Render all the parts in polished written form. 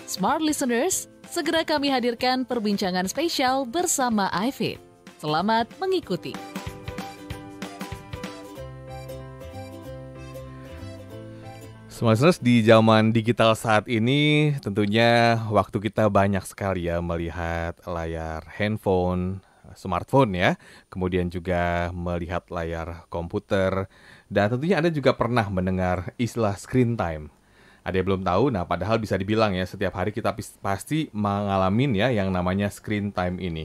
Smart Listeners, segera kami hadirkan perbincangan spesial bersama iFit. Selamat mengikuti. Smart Listeners, di zaman digital saat ini tentunya waktu kita banyak sekali ya melihat layar handphone, smartphone ya, kemudian juga melihat layar komputer, dan tentunya Anda juga pernah mendengar istilah screen time. Ada yang belum tahu, nah padahal bisa dibilang ya setiap hari kita pasti mengalami ya yang namanya screen time ini.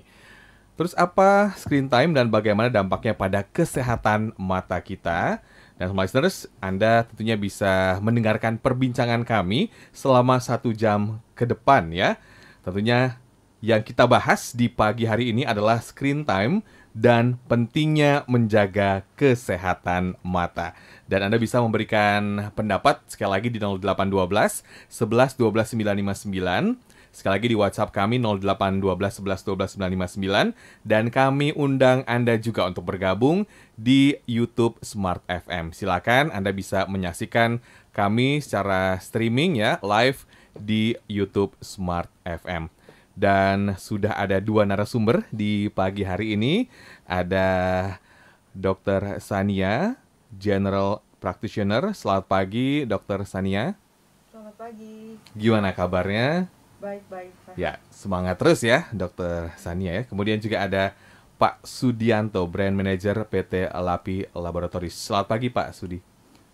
Terus apa screen time dan bagaimana dampaknya pada kesehatan mata kita? Dan Smart Listeners, Anda tentunya bisa mendengarkan perbincangan kami selama 1 jam ke depan ya. Tentunya yang kita bahas di pagi hari ini adalah screen time dan pentingnya menjaga kesehatan mata. Dan Anda bisa memberikan pendapat sekali lagi di 0812 11 12 959. Sekali lagi di WhatsApp kami 0812 11 12 959. Dan kami undang Anda juga untuk bergabung di YouTube Smart FM. Silakan Anda bisa menyaksikan kami secara streaming ya, live di YouTube Smart FM. Dan sudah ada 2 narasumber di pagi hari ini. Ada Dr. Sania, General Practitioner. Selamat pagi, Dr. Sania. Selamat pagi. Gimana kabarnya? Baik. Ya, semangat terus ya, Dr. Sania ya. Kemudian juga ada Pak Sudianto, Brand Manager PT Lapi Laboratories. Selamat pagi, Pak Sudi.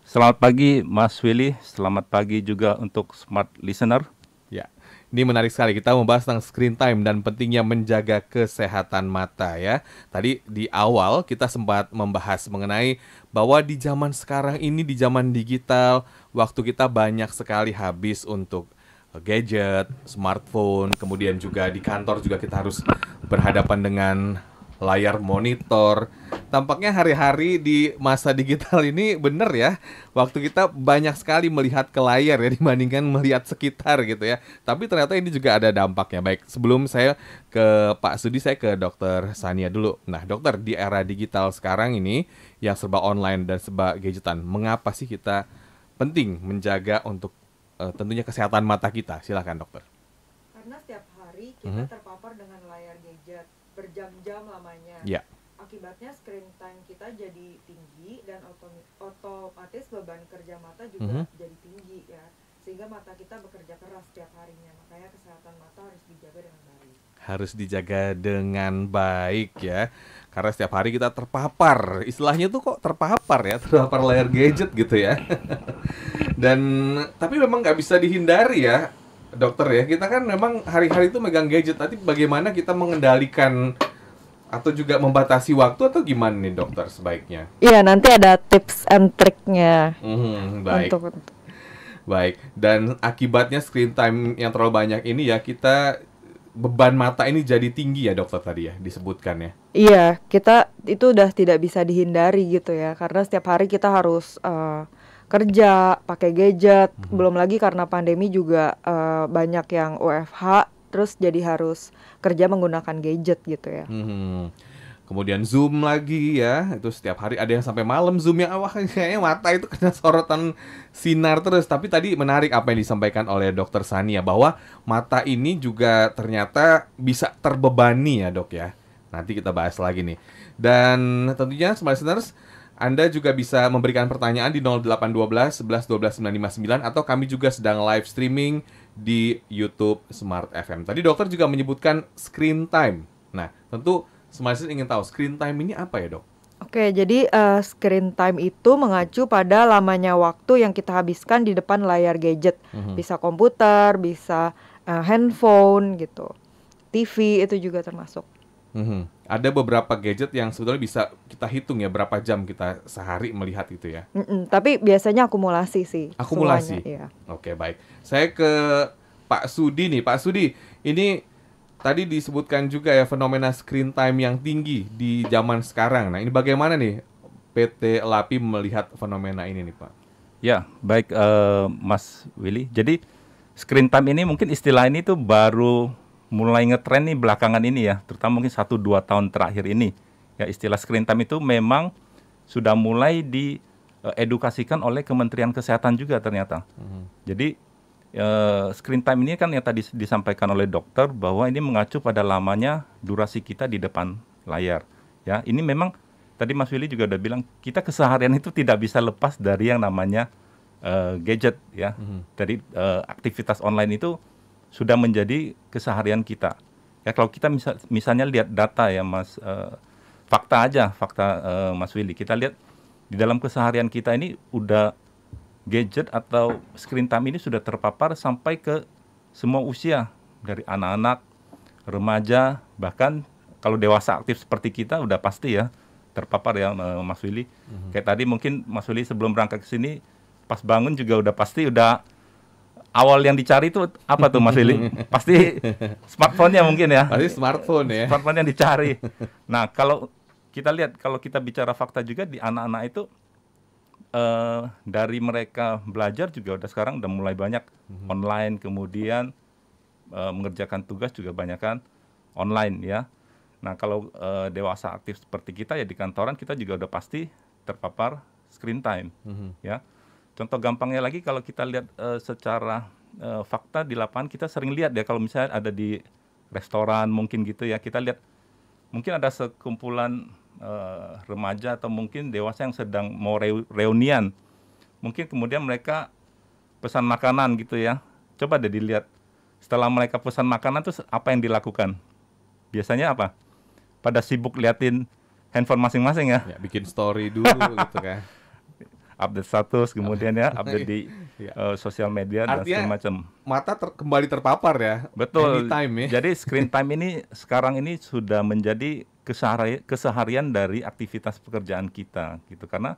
Selamat pagi, Mas Willy. Selamat pagi juga untuk Smart Listener. Ya, ini menarik sekali. Kita membahas tentang screen time dan pentingnya menjaga kesehatan mata ya. Tadi di awal kita sempat membahas mengenai bahwa di zaman sekarang ini, di zaman digital, waktu kita banyak sekali habis untuk gadget, smartphone, kemudian juga di kantor juga kita harus berhadapan dengan layar monitor. Tampaknya hari-hari di masa digital ini bener ya, waktu kita banyak sekali melihat ke layar ya dibandingkan melihat sekitar gitu ya. Tapi ternyata ini juga ada dampaknya. Baik, sebelum saya ke Pak Sudi, saya ke Dr. Sania dulu. Nah dokter, di era digital sekarang ini yang serba online dan serba gadgetan, mengapa sih kita penting menjaga untuk tentunya kesehatan mata kita? Silakan dokter. Karena setiap hari kita terpapar dengan layar gadget berjam-jam lamanya. Ya. Akibatnya screen time kita jadi tinggi dan otomatis beban kerja mata juga jadi tinggi ya. Sehingga mata kita bekerja keras setiap harinya. Makanya kesehatan mata harus dijaga dengan baik. Harus dijaga dengan baik ya. Karena setiap hari kita terpapar. Istilahnya tuh kok terpapar ya, terpapar layar gadget gitu ya. Dan tapi memang nggak bisa dihindari ya, dokter ya. Kita kan memang hari-hari itu megang gadget. Tapi bagaimana kita mengendalikan atau juga membatasi waktu atau gimana nih dokter sebaiknya? Iya, nanti ada tips and triknya. Baik. Baik. Dan akibatnya screen time yang terlalu banyak ini ya, kita beban mata ini jadi tinggi ya dokter tadi ya disebutkan ya. Iya, kita itu udah tidak bisa dihindari gitu ya. Karena setiap hari kita harus kerja pakai gadget. Belum lagi karena pandemi juga banyak yang WFH, terus jadi harus kerja menggunakan gadget gitu ya. Kemudian Zoom lagi ya, itu setiap hari ada yang sampai malam Zoom ya. Wah, kayaknya mata itu kena sorotan sinar terus. Tapi tadi menarik apa yang disampaikan oleh Dr. Sania, bahwa mata ini juga ternyata bisa terbebani ya dok ya. Nanti kita bahas lagi nih. Dan tentunya Smart Listeners, Anda juga bisa memberikan pertanyaan di 0812 11 12 959, atau kami juga sedang live streaming di YouTube Smart FM. Tadi dokter juga menyebutkan screen time. Nah, tentu Smart Listeners ingin tahu screen time ini apa ya dok? Oke, jadi screen time itu mengacu pada lamanya waktu yang kita habiskan di depan layar gadget. Bisa komputer, bisa handphone gitu. TV itu juga termasuk. Ada beberapa gadget yang sebetulnya bisa kita hitung ya berapa jam kita sehari melihat itu ya. Tapi biasanya akumulasi sih. Akumulasi? Semuanya, iya. Oke, baik. Saya ke Pak Sudi nih. Pak Sudi, ini tadi disebutkan juga ya fenomena screen time yang tinggi di zaman sekarang. Nah ini bagaimana nih PT Lapi melihat fenomena ini nih Pak? Ya, baik Mas Willy. Jadi screen time ini mungkin istilah ini tuh baru mulai ngetren nih belakangan ini ya, terutama mungkin 1-2 tahun terakhir ini. Ya, istilah screen time itu memang sudah mulai diedukasikan oleh Kementerian Kesehatan juga ternyata. Jadi screen time ini kan yang tadi disampaikan oleh dokter bahwa ini mengacu pada lamanya durasi kita di depan layar. Ya, ini memang tadi Mas Willy juga udah bilang kita keseharian itu tidak bisa lepas dari yang namanya gadget ya. Dari aktivitas online itu sudah menjadi keseharian kita. Ya kalau kita misalnya lihat data ya Mas, fakta Mas Willy, kita lihat di dalam keseharian kita ini udah gadget atau screen time ini sudah terpapar sampai ke semua usia, dari anak-anak, remaja, bahkan kalau dewasa aktif seperti kita udah pasti ya terpapar ya Mas Willy. Kayak tadi mungkin Mas Willy sebelum berangkat ke sini pas bangun juga udah pasti udah awal yang dicari itu apa tuh Mas Willy? Pasti smartphone-nya mungkin ya. Pasti smartphone ya. Smartphone yang dicari. Nah, kalau kita lihat, kalau kita bicara fakta juga di anak-anak itu dari mereka belajar juga udah sekarang udah mulai banyak online, kemudian mengerjakan tugas juga banyak kan online ya. Nah kalau dewasa aktif seperti kita ya di kantoran kita juga udah pasti terpapar screen time ya. Contoh gampangnya lagi kalau kita lihat secara fakta di lapangan, kita sering lihat ya kalau misalnya ada di restoran mungkin gitu ya, kita lihat mungkin ada sekumpulan remaja atau mungkin dewasa yang sedang mau reunian. Mungkin kemudian mereka pesan makanan gitu ya. Coba deh dilihat. Setelah mereka pesan makanan tuh apa yang dilakukan? Biasanya apa? Pada sibuk liatin handphone masing-masing ya. Ya bikin story dulu gitu kan. Update status, kemudian ya update di sosial media dan segala macam. Mata kembali terpapar ya. Betul. Anytime ya. Jadi screen time ini sekarang ini sudah menjadi keseharian dari aktivitas pekerjaan kita gitu, karena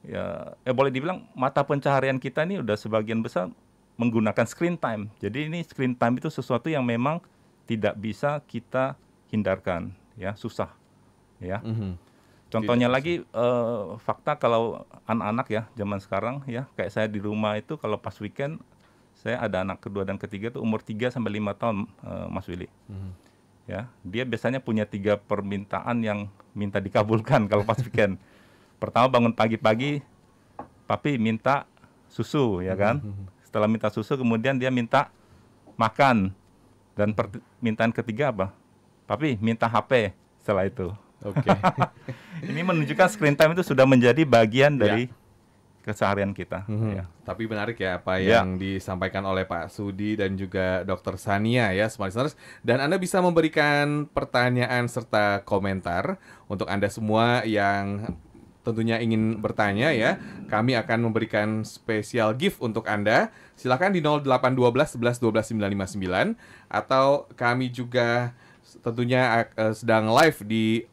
ya boleh dibilang mata pencaharian kita ini udah sebagian besar menggunakan screen time. Jadi ini screen time itu sesuatu yang memang tidak bisa kita hindarkan ya, susah ya. Contohnya lagi fakta kalau anak-anak ya zaman sekarang ya, kayak saya di rumah itu kalau pas weekend saya ada anak kedua dan ketiga tuh umur 3 sampai 5 tahun Mas Willy. Ya, dia biasanya punya 3 permintaan yang minta dikabulkan kalau pas weekend. Pertama bangun pagi-pagi, papi minta susu ya kan. Setelah minta susu kemudian dia minta makan. Dan permintaan ketiga apa? Papi minta HP setelah itu. Oke. Ini menunjukkan screen time itu sudah menjadi bagian dari keseharian kita. Ya. Tapi menarik ya apa yang disampaikan oleh Pak Sudi dan juga Dr. Sania ya, Smart Listeners. Dan Anda bisa memberikan pertanyaan serta komentar untuk Anda semua yang tentunya ingin bertanya ya. Kami akan memberikan spesial gift untuk Anda. Silakan di 0812 11 12 959 atau kami juga tentunya sedang live di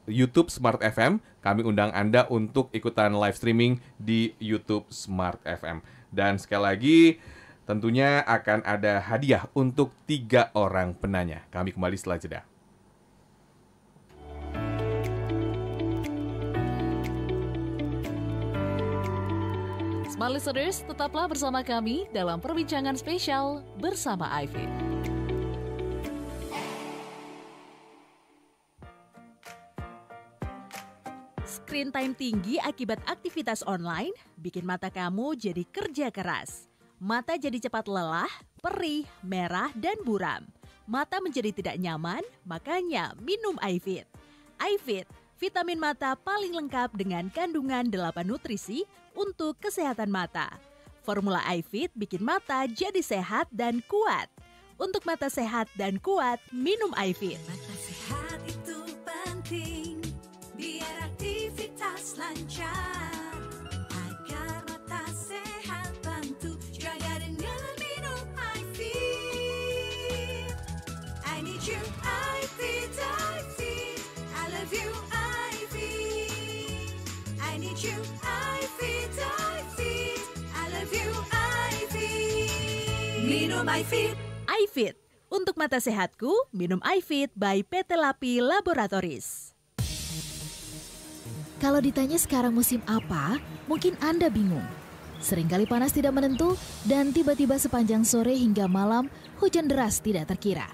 YouTube Smart FM. Kami undang Anda untuk ikutan live streaming di YouTube Smart FM. Dan sekali lagi tentunya akan ada hadiah untuk 3 orang penanya. Kami kembali setelah jeda. Smart Listeners, tetaplah bersama kami dalam perbincangan spesial bersama iFit. Screen time tinggi akibat aktivitas online bikin mata kamu jadi kerja keras. Mata jadi cepat lelah, perih, merah, dan buram. Mata menjadi tidak nyaman, makanya minum iFit. iFit, vitamin mata paling lengkap dengan kandungan 8 nutrisi untuk kesehatan mata. Formula iFit bikin mata jadi sehat dan kuat. Untuk mata sehat dan kuat, minum iFit. Mata sehat itu penting, biar aktivitas lancar. Agar mata sehat, bantu jaga dengan minum iFit. I need you, iFit, iFit. I love you, iFit. I need you, iFit, iFit. I love you, iFit. Minum iFit. iFit, untuk mata sehatku, minum iFit by PT Lapi Laboratories. Kalau ditanya sekarang musim apa, mungkin Anda bingung. Seringkali panas tidak menentu dan tiba-tiba sepanjang sore hingga malam hujan deras tidak terkira.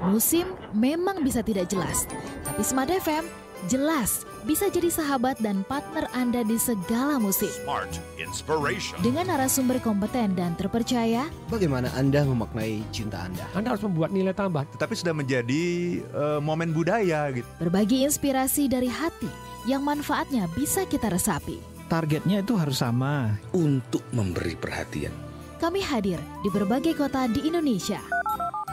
Musim memang bisa tidak jelas, tapi Smart FM jelas bisa jadi sahabat dan partner Anda di segala musim. Smart Inspiration. Dengan narasumber kompeten dan terpercaya, Bagaimana Anda memaknai cinta Anda? Anda harus membuat nilai tambah. Tetapi sudah menjadi momen budaya gitu. berbagi inspirasi dari hati yang manfaatnya bisa kita resapi. Targetnya itu harus sama. Untuk memberi perhatian. Kami hadir di berbagai kota di Indonesia.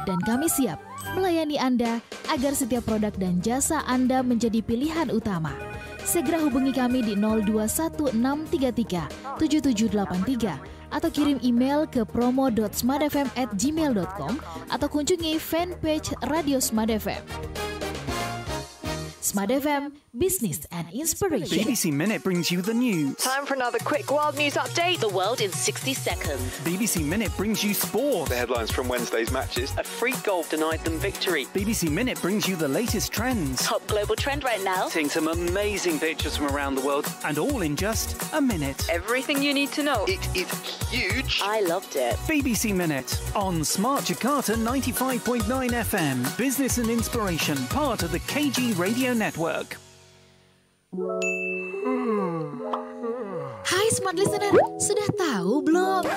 Dan kami siap melayani Anda agar setiap produk dan jasa Anda menjadi pilihan utama. Segera hubungi kami di 0216337783 atau kirim email ke promo.smartfm@gmail.com atau kunjungi fanpage Radio Smart FM. Smart FM, Business and Inspiration. BBC Minute brings you the news. Time for another quick world news update. The world in 60 seconds. BBC Minute brings you sport. The headlines from Wednesday's matches. A freak goal denied them victory. BBC Minute brings you the latest trends. Top global trend right now. Seeing some amazing pictures from around the world. And all in just a minute. Everything you need to know. It is huge. I loved it. BBC Minute on Smart Jakarta 95.9 FM. Business and Inspiration, part of the KG Radio Network. Hai Smart Listener, sudah tahu belum?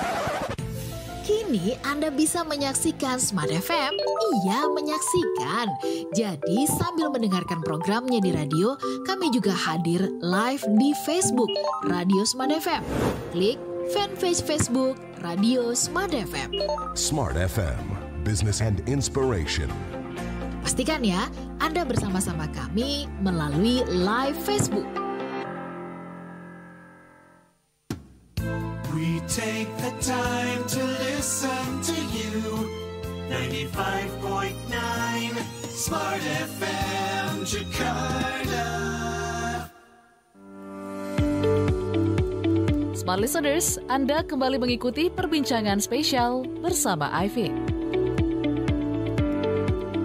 Kini Anda bisa menyaksikan Smart FM. Iya, menyaksikan. Jadi sambil mendengarkan programnya di radio, kami juga hadir live di Facebook Radio Smart FM. Klik fanpage Facebook Radio Smart FM. Smart FM, Business and Inspiration. Pastikan ya, Anda bersama-sama kami melalui live Facebook. We take the time to listen to you. 95.9 Smart FM Jakarta. Smart Listeners, Anda kembali mengikuti perbincangan spesial bersama iFit.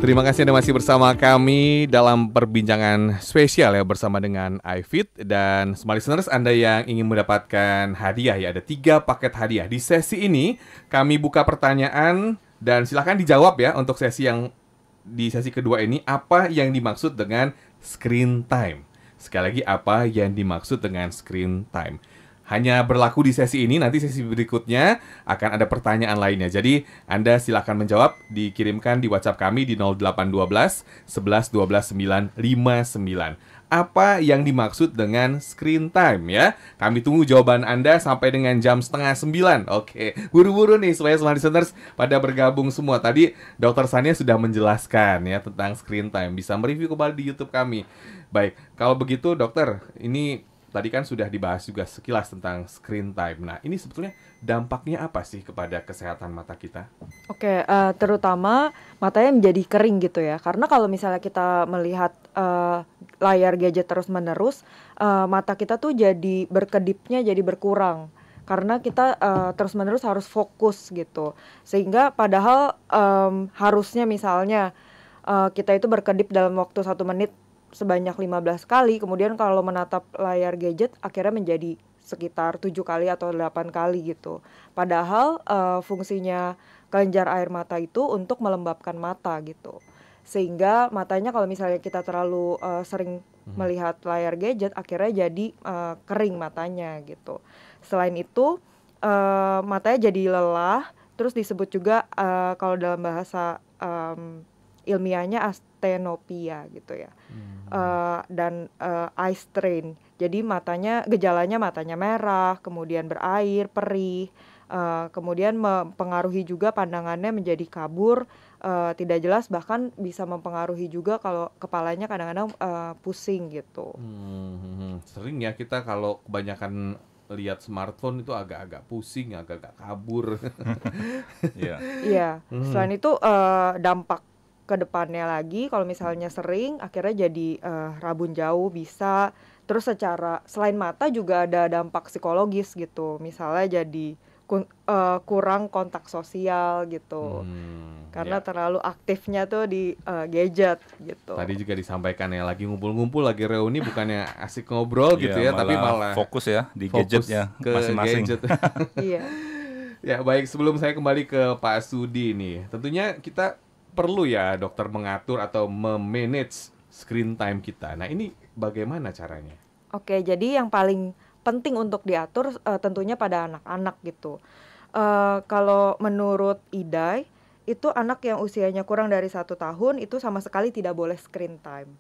Terima kasih Anda masih bersama kami dalam perbincangan spesial ya bersama dengan iFit. Dan Smart Listeners, Anda yang ingin mendapatkan hadiah ya, ada 3 paket hadiah. Di sesi ini kami buka pertanyaan dan silakan dijawab ya untuk di sesi kedua ini, apa yang dimaksud dengan screen time. Sekali lagi, apa yang dimaksud dengan screen time. Hanya berlaku di sesi ini, nanti sesi berikutnya akan ada pertanyaan lainnya. Jadi Anda silakan menjawab, dikirimkan di WhatsApp kami di 0812 11 12 959. Apa yang dimaksud dengan screen time ya? Kami tunggu jawaban Anda sampai dengan jam 8:30. Oke, buru-buru nih supaya Smart Listeners pada bergabung semua. Tadi Dr. Sania sudah menjelaskan ya tentang screen time. Bisa mereview kembali di YouTube kami. Baik, kalau begitu dokter, ini tadi kan sudah dibahas juga sekilas tentang screen time. Nah, ini sebetulnya dampaknya apa sih kepada kesehatan mata kita? Oke, terutama matanya menjadi kering gitu ya. Karena kalau misalnya kita melihat layar gadget terus-menerus, mata kita tuh jadi berkedipnya jadi berkurang. Karena kita terus-menerus harus fokus gitu. Sehingga padahal harusnya misalnya kita itu berkedip dalam waktu 1 menit sebanyak 15 kali, kemudian kalau menatap layar gadget akhirnya menjadi sekitar 7 kali atau 8 kali gitu. Padahal fungsinya kelenjar air mata itu untuk melembabkan mata gitu. Sehingga matanya kalau misalnya kita terlalu sering melihat layar gadget akhirnya jadi kering matanya gitu. Selain itu matanya jadi lelah, terus disebut juga kalau dalam bahasa ilmiahnya astenopia gitu ya. Dan eye strain. Jadi gejalanya matanya merah, kemudian berair, perih, kemudian mempengaruhi juga pandangannya menjadi kabur, tidak jelas, bahkan bisa mempengaruhi juga kalau kepalanya kadang-kadang pusing gitu. Sering ya kita kalau kebanyakan lihat smartphone itu agak-agak pusing, agak-agak kabur. Iya. Selain itu dampak ke depannya lagi, kalau misalnya sering akhirnya jadi rabun jauh bisa. Terus selain mata juga ada dampak psikologis gitu, misalnya jadi kurang kontak sosial gitu, karena terlalu aktifnya tuh di gadget gitu. Tadi juga disampaikan ya, lagi ngumpul-ngumpul, lagi reuni, bukannya asik ngobrol gitu ya, tapi malah fokus ya di gadgetnya masing-masing. Gadget. Iya. Ya baik, sebelum saya kembali ke Pak Sudi nih, tentunya kita perlu ya dokter mengatur atau memanage screen time kita. Nah ini bagaimana caranya? Oke, jadi yang paling penting untuk diatur tentunya pada anak-anak gitu. Kalau menurut IDAI, itu anak yang usianya kurang dari 1 tahun itu sama sekali tidak boleh screen time.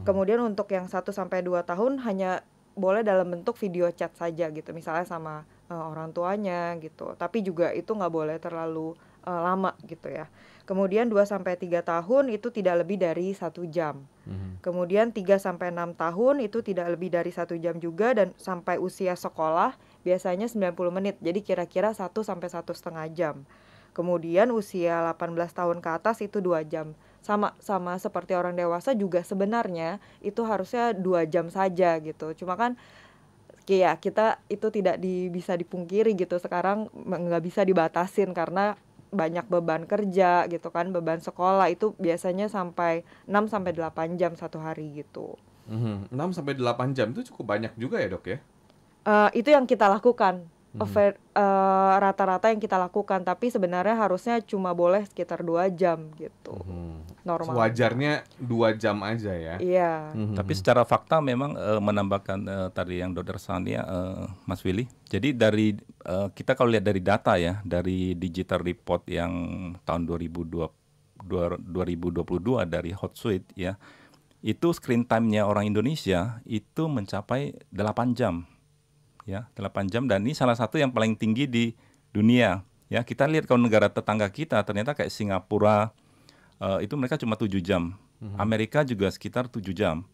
Kemudian untuk yang 1 sampai 2 tahun hanya boleh dalam bentuk video chat saja gitu, misalnya sama orang tuanya gitu. Tapi juga itu nggak boleh terlalu lama gitu ya. Kemudian 2 sampai 3 tahun itu tidak lebih dari 1 jam. Kemudian 3 sampai 6 tahun itu tidak lebih dari 1 jam juga, dan sampai usia sekolah biasanya 90 menit. Jadi kira-kira 1 sampai 1,5 jam. Kemudian usia 18 tahun ke atas itu 2 jam. Sama seperti orang dewasa juga sebenarnya itu harusnya 2 jam saja gitu. Cuma kan ya kita itu tidak bisa dipungkiri gitu. Sekarang nggak bisa dibatasin karena banyak beban kerja gitu kan, beban sekolah itu biasanya sampai 6 sampai 8 jam satu hari gitu. 6 sampai 8 jam itu cukup banyak juga ya, Dok ya? Itu yang kita lakukan. Rata-rata yang kita lakukan, tapi sebenarnya harusnya cuma boleh sekitar 2 jam gitu. Normal. Sewajarnya 2 jam aja ya. Iya. Tapi secara fakta memang menambahkan tadi yang Dr. Sania, Mas Willy. Jadi dari kita kalau lihat dari data ya, dari digital report yang tahun 2022 dari Hotsuite ya, itu screen time-nya orang Indonesia itu mencapai 8 jam. Ya, 8 jam, dan ini salah satu yang paling tinggi di dunia. Ya, kita lihat kalau negara tetangga kita ternyata kayak Singapura itu mereka cuma 7 jam. Amerika juga sekitar 7 jam.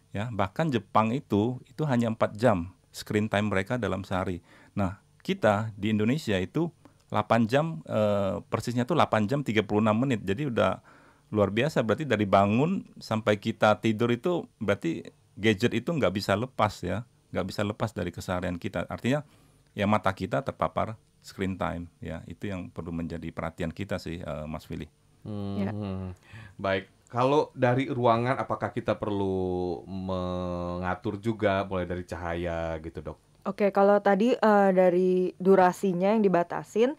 Ya, bahkan Jepang itu hanya 4 jam screen time mereka dalam sehari. Nah, kita di Indonesia itu 8 jam persisnya tuh 8 jam 36 menit. Jadi udah luar biasa, berarti dari bangun sampai kita tidur itu berarti gadget itu nggak bisa lepas ya. Nggak bisa lepas dari keseharian kita. Artinya ya mata kita terpapar screen time ya, itu yang perlu menjadi perhatian kita sih, Mas Willy. Baik, kalau dari ruangan apakah kita perlu mengatur juga mulai dari cahaya gitu, Dok? Oke, kalau tadi dari durasinya yang dibatasin,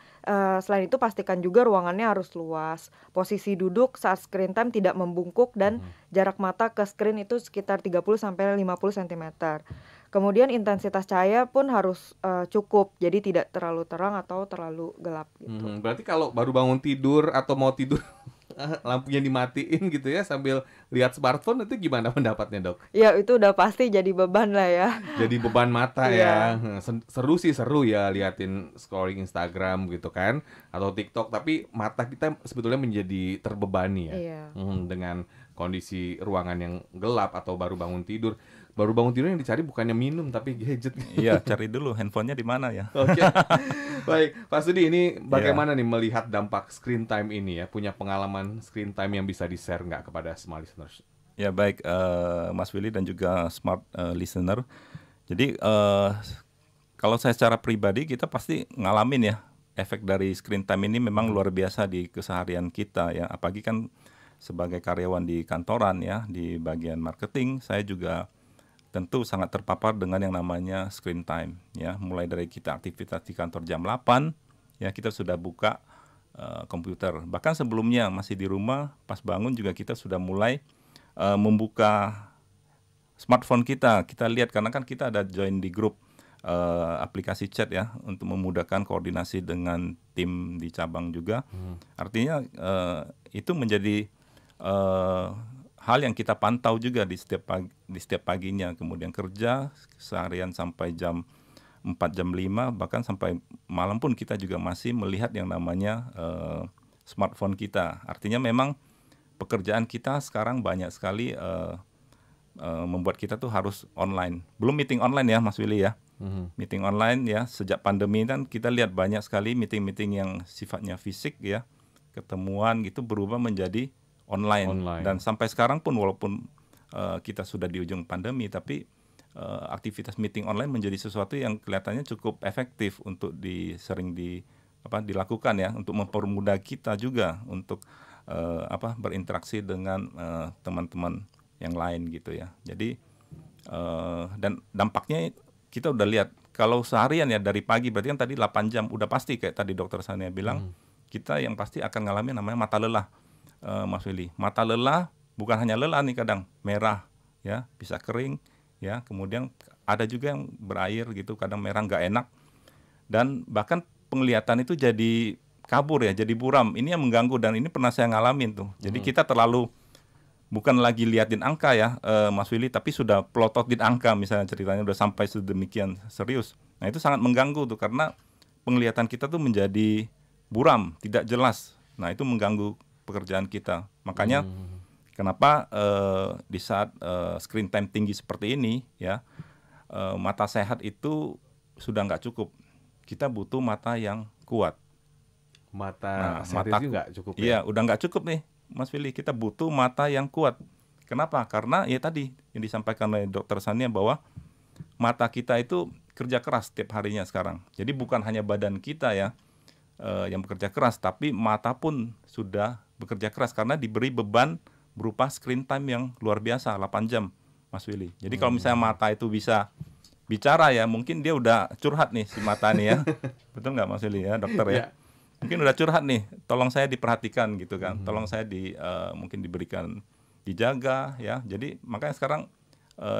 selain itu pastikan juga ruangannya harus luas. Posisi duduk saat screen time tidak membungkuk, dan jarak mata ke screen itu sekitar 30 sampai 50 cm. Kemudian intensitas cahaya pun harus cukup, jadi tidak terlalu terang atau terlalu gelap gitu. Berarti kalau baru bangun tidur atau mau tidur lampunya dimatiin gitu ya sambil lihat smartphone, itu gimana pendapatnya, Dok? Ya itu udah pasti jadi beban lah ya. Jadi beban mata ya. Seru ya liatin scrolling Instagram gitu kan, atau TikTok, tapi mata kita sebetulnya menjadi terbebani ya. Dengan kondisi ruangan yang gelap atau baru bangun tidur. Baru bangun tidur yang dicari bukannya minum tapi gadget. Iya, cari dulu handphonenya di mana ya. Oke. Baik, Pak Sudi, ini bagaimana nih melihat dampak screen time ini ya? Punya pengalaman screen time yang bisa di-share nggak kepada smart listeners? Ya baik, Mas Willy dan juga smart listener. Jadi kalau saya secara pribadi, kita pasti ngalamin ya efek dari screen time ini memang luar biasa di keseharian kita ya. Apalagi kan sebagai karyawan di kantoran ya, di bagian marketing, saya juga tentu sangat terpapar dengan yang namanya screen time ya. Mulai dari kita aktivitas di kantor jam 8 ya, kita sudah buka komputer. Bahkan sebelumnya masih di rumah, pas bangun juga kita sudah mulai membuka smartphone kita. Kita lihat karena kan kita ada join di grup aplikasi chat ya, untuk memudahkan koordinasi dengan tim di cabang juga. Artinya itu menjadi hal yang kita pantau juga di setiap paginya, kemudian kerja seharian sampai jam 4, jam 5, bahkan sampai malam pun kita juga masih melihat yang namanya smartphone kita. Artinya memang pekerjaan kita sekarang banyak sekali membuat kita tuh harus online. Belum meeting online ya, Mas Willy ya. Meeting online ya, sejak pandemi kan kita lihat banyak sekali meeting-meeting yang sifatnya fisik ya, ketemuan gitu berubah menjadi online. Dan sampai sekarang pun walaupun kita sudah di ujung pandemi, tapi aktivitas meeting online menjadi sesuatu yang kelihatannya cukup efektif untuk dilakukan ya, untuk mempermudah kita juga untuk berinteraksi dengan teman-teman yang lain gitu ya. Jadi dan dampaknya kita udah lihat kalau seharian ya, dari pagi berarti kan tadi 8 jam udah pasti kayak tadi Dokter Sania bilang, kita yang pasti akan ngalamin namanya mata lelah. Mas Willy, mata lelah bukan hanya lelah nih, kadang merah ya, bisa kering, ya. Kemudian ada juga yang berair gitu, kadang merah nggak enak, dan bahkan penglihatan itu jadi kabur ya, jadi buram. Ini yang mengganggu dan ini pernah saya ngalamin tuh. Jadi kita terlalu bukan lagi liatin angka ya, Mas Willy, tapi sudah plototin angka misalnya ceritanya udah sampai sedemikian serius. Nah itu sangat mengganggu tuh karena penglihatan kita tuh menjadi buram, tidak jelas. Nah itu mengganggu pekerjaan kita. Makanya kenapa di saat screen time tinggi seperti ini ya, mata sehat itu sudah nggak cukup. Kita butuh mata yang kuat. Mata sehat itu nggak cukup ya? Iya, udah nggak cukup nih, Mas Willy. Kita butuh mata yang kuat. Kenapa? Karena ya tadi yang disampaikan oleh Dr. Sania bahwa mata kita itu kerja keras setiap harinya sekarang. Jadi bukan hanya badan kita ya yang bekerja keras, tapi mata pun sudah bekerja keras karena diberi beban berupa screen time yang luar biasa, 8 jam, Mas Willy. Jadi kalau misalnya mata itu bisa bicara ya, mungkin dia udah curhat nih si mata nih ya. Betul nggak Mas Willy ya, dokter ya? Mungkin udah curhat nih, tolong saya diperhatikan gitu kan, tolong saya mungkin diberikan, dijaga ya. Jadi makanya sekarang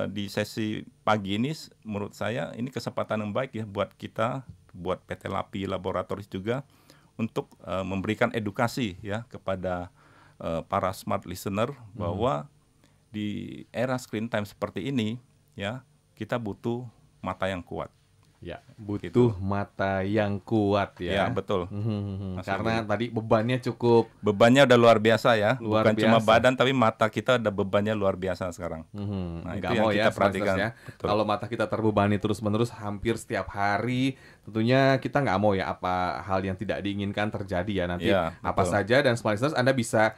di sesi pagi ini menurut saya ini kesempatan yang baik ya buat kita, buat PT Lapi Laboratories juga untuk memberikan edukasi ya kepada para smart listener bahwa di era screen time seperti ini ya kita butuh mata yang kuat. Ya, butuh mata yang kuat ya. Ya, betul. Karena tadi bebannya cukup. Bebannya udah luar biasa ya. Bukan cuma badan tapi mata kita ada bebannya luar biasa sekarang. Nah, itu yang kita perhatikan ya. Kalau mata kita terbebani terus-menerus hampir setiap hari, tentunya kita nggak mau ya apa hal yang tidak diinginkan terjadi ya nanti. Ya, apa saja, dan Smart Listeners Anda bisa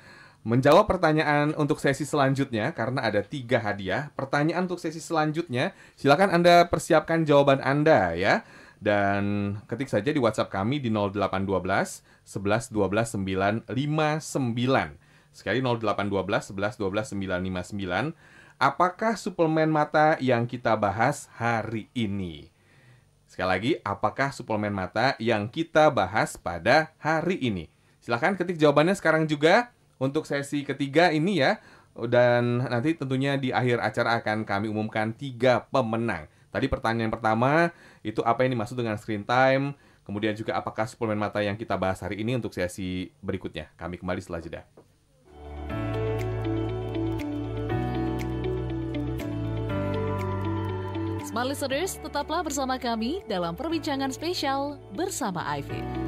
menjawab pertanyaan untuk sesi selanjutnya karena ada 3 hadiah. Pertanyaan untuk sesi selanjutnya, silakan Anda persiapkan jawaban Anda ya. Dan ketik saja di WhatsApp kami di 0812 11 12 959. Sekali 0812 11 12 959. Apakah suplemen mata yang kita bahas hari ini? Sekali lagi, apakah suplemen mata yang kita bahas pada hari ini? Silakan ketik jawabannya sekarang juga untuk sesi ketiga ini ya. Dan nanti tentunya di akhir acara akan kami umumkan 3 pemenang. Tadi pertanyaan pertama itu apa yang dimaksud dengan screen time, kemudian juga apakah suplemen mata yang kita bahas hari ini untuk sesi berikutnya. Kami kembali setelah jeda. Smart Listeners, tetaplah bersama kami dalam perbincangan spesial bersama iFit.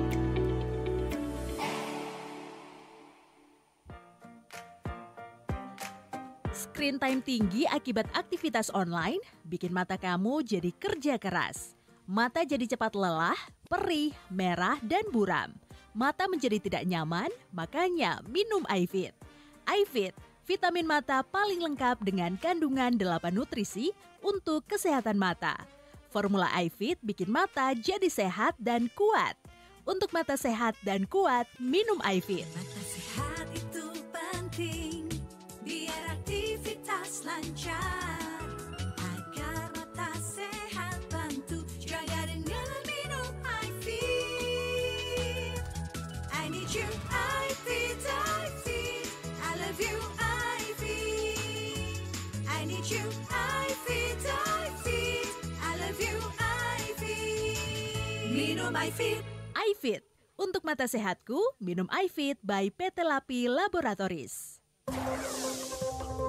Screen time tinggi akibat aktivitas online bikin mata kamu jadi kerja keras. Mata jadi cepat lelah, perih, merah, dan buram. Mata menjadi tidak nyaman, makanya minum iFit. iFit, vitamin mata paling lengkap dengan kandungan 8 nutrisi untuk kesehatan mata. Formula iFit bikin mata jadi sehat dan kuat. Untuk mata sehat dan kuat, minum iFit. Mata sehat itu penting, biar aktivitas lancar. Agar mata sehat, bantu jaga dengan minum iFit. I need you, iFit, iFit. I love you, iFit. I need you, iFit, iFit. I love you, iFit. Minum iFit. iFit, untuk mata sehatku, minum iFit by PT Lapi Laboratories.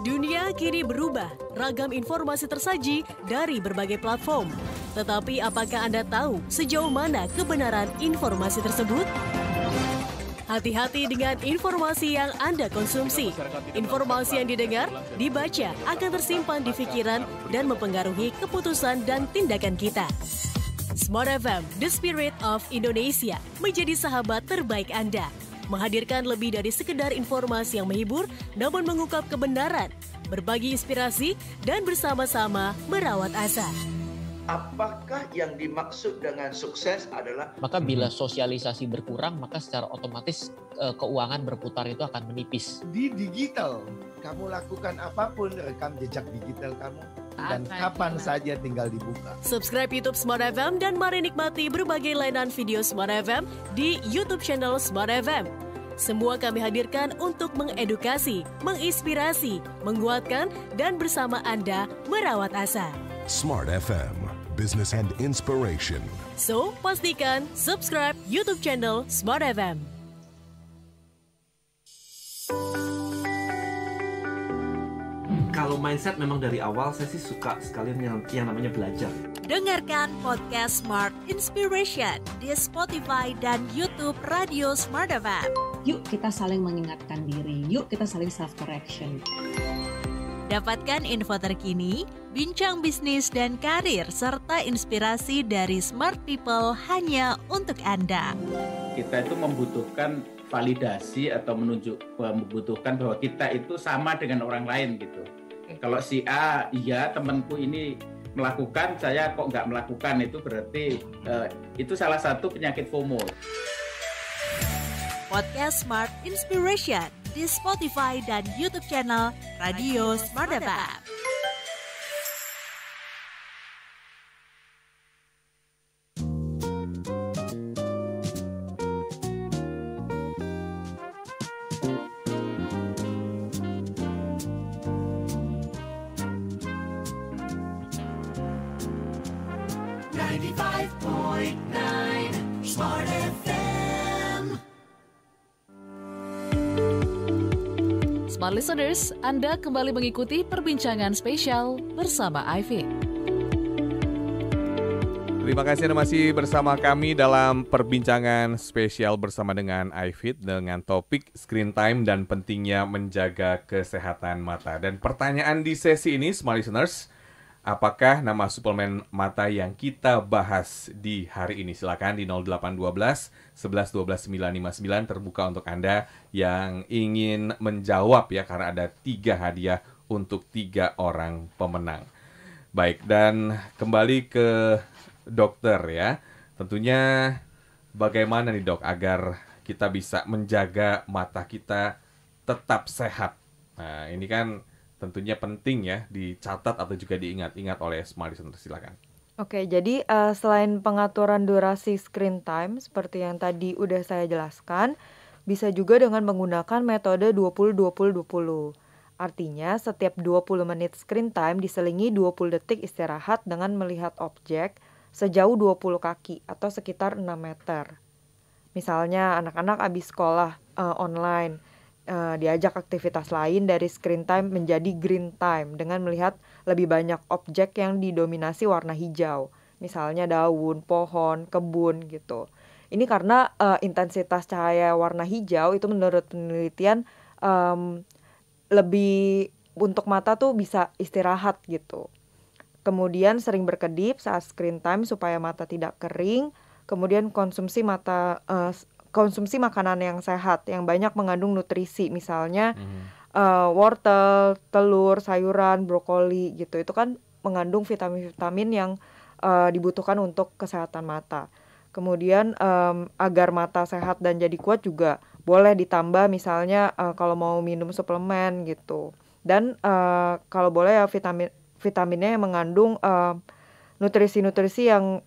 Dunia kini berubah, ragam informasi tersaji dari berbagai platform. Tetapi apakah Anda tahu sejauh mana kebenaran informasi tersebut? Hati-hati dengan informasi yang Anda konsumsi. Informasi yang didengar, dibaca akan tersimpan di pikiran dan mempengaruhi keputusan dan tindakan kita. Smart FM, The Spirit of Indonesia, menjadi sahabat terbaik Anda. Menghadirkan lebih dari sekedar informasi yang menghibur, namun mengungkap kebenaran, berbagi inspirasi, dan bersama-sama merawat asa. Apakah yang dimaksud dengan sukses adalah... Maka bila sosialisasi berkurang, maka secara otomatis keuangan berputar itu akan menipis. Di digital, kamu lakukan apapun, rekam jejak digital kamu, dan kapan saja tinggal dibuka. Subscribe YouTube Smart FM dan mari nikmati berbagai layanan video Smart FM di YouTube channel Smart FM. Semua kami hadirkan untuk mengedukasi, menginspirasi, menguatkan, dan bersama Anda merawat asa. Smart FM, Business and Inspiration. So, pastikan subscribe YouTube channel Smart FM. Kalau mindset memang dari awal saya sih suka sekali yang namanya belajar. Dengarkan podcast Smart Inspiration di Spotify dan YouTube Radio Smart FM. Yuk kita saling mengingatkan diri, yuk kita saling self-correction. Dapatkan info terkini, bincang bisnis dan karir, serta inspirasi dari smart people hanya untuk Anda. Kita itu membutuhkan validasi atau membutuhkan bahwa kita itu sama dengan orang lain gitu. Kalau si A, iya temanku ini melakukan, saya kok nggak melakukan, itu berarti itu salah satu penyakit FOMO. Podcast Smart Inspiration di Spotify dan YouTube channel Radio Smart FM. Smart FM. Smart Listeners, Anda kembali mengikuti perbincangan spesial bersama iFit. Terima kasih Anda masih bersama kami dalam perbincangan spesial bersama dengan iFit dengan topik screen time dan pentingnya menjaga kesehatan mata. Dan pertanyaan di sesi ini, Smart Listeners, apakah nama suplemen mata yang kita bahas di hari ini? Silakan di 0812 11 12 959 terbuka untuk Anda yang ingin menjawab ya, karena ada 3 hadiah untuk 3 orang pemenang. Baik, dan kembali ke dokter ya. Tentunya bagaimana nih dok agar kita bisa menjaga mata kita tetap sehat? Nah, ini kan tentunya penting ya dicatat atau juga diingat-ingat oleh Smart Listener. Silakan. Oke, jadi selain pengaturan durasi screen time seperti yang tadi udah saya jelaskan, bisa juga dengan menggunakan metode 20-20-20. Artinya setiap 20 menit screen time diselingi 20 detik istirahat dengan melihat objek sejauh 20 kaki atau sekitar 6 meter. Misalnya anak-anak habis sekolah online, diajak aktivitas lain dari screen time menjadi green time dengan melihat lebih banyak objek yang didominasi warna hijau. Misalnya daun, pohon, kebun gitu. Ini karena intensitas cahaya warna hijau itu menurut penelitian lebih untuk mata tuh bisa istirahat gitu. Kemudian sering berkedip saat screen time supaya mata tidak kering. Kemudian konsumsi makanan yang sehat yang banyak mengandung nutrisi, misalnya wortel, telur, sayuran, brokoli gitu. Itu kan mengandung vitamin-vitamin yang dibutuhkan untuk kesehatan mata. Kemudian agar mata sehat dan jadi kuat juga boleh ditambah misalnya kalau mau minum suplemen gitu. Dan kalau boleh ya vitaminnya yang mengandung nutrisi-nutrisi yang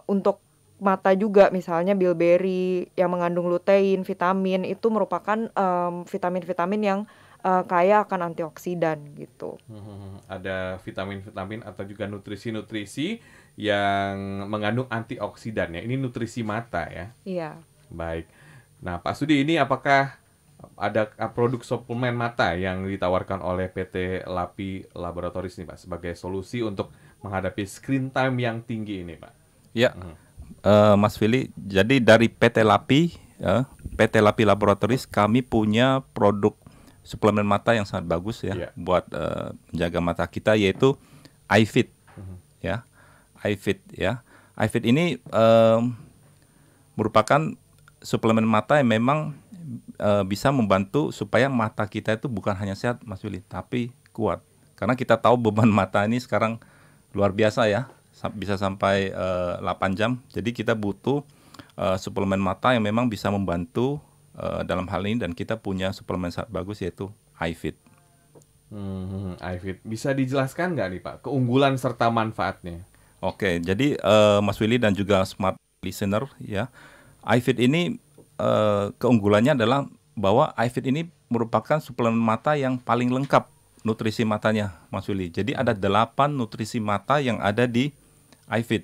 untuk mata juga, misalnya bilberry yang mengandung lutein, vitamin, itu merupakan vitamin-vitamin yang kaya akan antioksidan gitu. Ada vitamin-vitamin atau juga nutrisi-nutrisi yang mengandung antioksidan ya. Ini nutrisi mata ya. Iya. Baik. Nah, Pak Sudi, ini apakah ada produk suplemen mata yang ditawarkan oleh PT Lapi Laboratories nih Pak sebagai solusi untuk menghadapi screen time yang tinggi ini Pak? Ya, Mas Willy, jadi dari PT Lapi Laboratories kami punya produk suplemen mata yang sangat bagus ya buat menjaga mata kita, yaitu iFit ya. iFit ya. iFit ini merupakan suplemen mata yang memang bisa membantu supaya mata kita itu bukan hanya sehat Mas Willy, tapi kuat. Karena kita tahu beban mata ini sekarang luar biasa ya, bisa sampai 8 jam. Jadi kita butuh suplemen mata yang memang bisa membantu dalam hal ini, dan kita punya suplemen sangat bagus yaitu iFit. iFit, bisa dijelaskan nggak nih Pak keunggulan serta manfaatnya? Oke, jadi Mas Willy dan juga Smart Listener ya, iFit ini keunggulannya adalah bahwa iFit ini merupakan suplemen mata yang paling lengkap nutrisi matanya, Mas Willy. Jadi ada 8 nutrisi mata yang ada di iFit,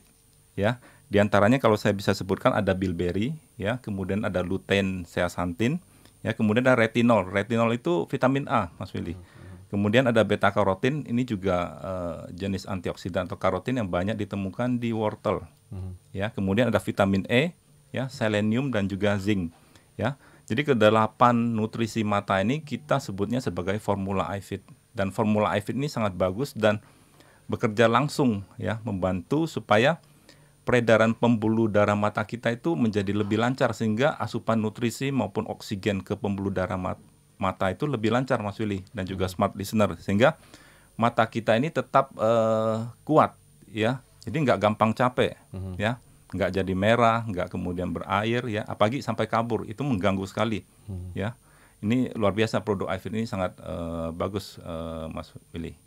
ya. Di antaranya kalau saya bisa sebutkan ada bilberry, ya, kemudian ada lutein zeaxanthin, ya, kemudian ada retinol. Retinol itu vitamin A, Mas Willy. Kemudian ada beta karotin, ini juga jenis antioksidan atau karotin yang banyak ditemukan di wortel. Ya, kemudian ada vitamin E, ya, selenium dan juga zinc, ya. Jadi ke-8 nutrisi mata ini kita sebutnya sebagai formula iFit, dan formula iFit ini sangat bagus dan bekerja langsung, ya, membantu supaya peredaran pembuluh darah mata kita itu menjadi lebih lancar sehingga asupan nutrisi maupun oksigen ke pembuluh darah mata itu lebih lancar, Mas Willy, dan juga smart listener, sehingga mata kita ini tetap kuat, ya. Jadi nggak gampang capek, ya. Nggak jadi merah, nggak kemudian berair, ya, apalagi sampai kabur, itu mengganggu sekali, ya. Ini luar biasa, produk iFit ini sangat bagus, Mas Willy.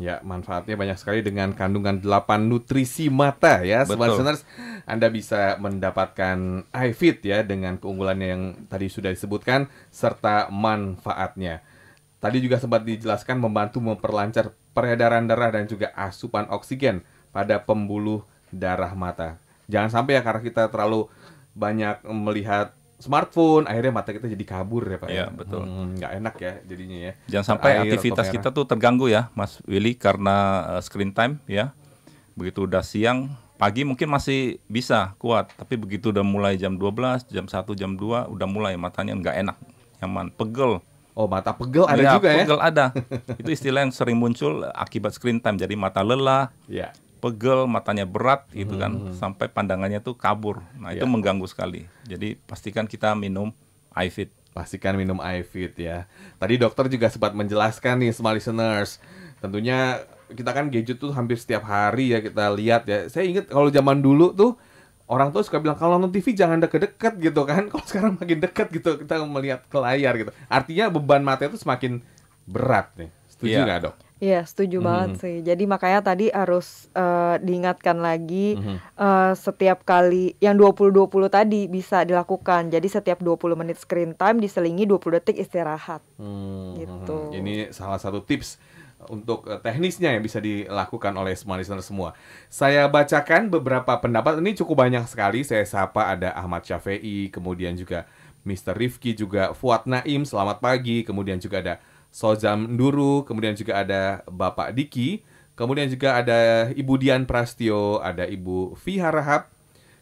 Ya, manfaatnya banyak sekali dengan kandungan 8 nutrisi mata, ya. Smart Listeners, Anda bisa mendapatkan iFit, ya, dengan keunggulannya yang tadi sudah disebutkan serta manfaatnya. Tadi juga sempat dijelaskan membantu memperlancar peredaran darah dan juga asupan oksigen pada pembuluh darah mata. Jangan sampai ya karena kita terlalu banyak melihat smartphone, akhirnya mata kita jadi kabur ya Pak. Iya, betul. Nggak enak ya jadinya ya. Jangan sampai aktivitas kita tuh terganggu ya, Mas Willy, karena screen time, ya. Begitu udah siang, pagi mungkin masih bisa kuat, tapi begitu udah mulai jam 12, jam 1, jam 2, udah mulai matanya nggak enak, nyaman, pegel. Oh, mata pegel ada juga ya? Pegel ada. Itu istilah yang sering muncul akibat screen time. Jadi mata lelah, pegel, matanya berat gitu kan, sampai pandangannya tuh kabur. Nah, itu mengganggu sekali. Jadi pastikan kita minum iFit. Pastikan minum iFit ya. Tadi dokter juga sempat menjelaskan nih, Smart Listeners. Tentunya kita kan gadget tuh hampir setiap hari ya kita lihat ya. Saya ingat kalau zaman dulu tuh orang tuh suka bilang kalau nonton TV jangan deket-deket gitu kan. Kalau sekarang makin dekat gitu kita melihat ke layar gitu. Artinya beban mata itu semakin berat nih. Setuju nggak, Dok? Iya, setuju banget sih. Jadi makanya tadi harus diingatkan lagi setiap kali yang 20-20 tadi bisa dilakukan. Jadi setiap 20 menit screen time diselingi 20 detik istirahat. Gitu. Ini salah satu tips untuk teknisnya yang bisa dilakukan oleh semua listener semua. Saya bacakan beberapa pendapat, ini cukup banyak sekali. Saya sapa ada Ahmad Syafei, kemudian juga Mr. Rifki, juga Fuad Naim, selamat pagi. Kemudian juga ada Sozam Nduru, kemudian juga ada Bapak Diki, kemudian juga ada Ibu Dian Prastio, ada Ibu Fiha Rahab,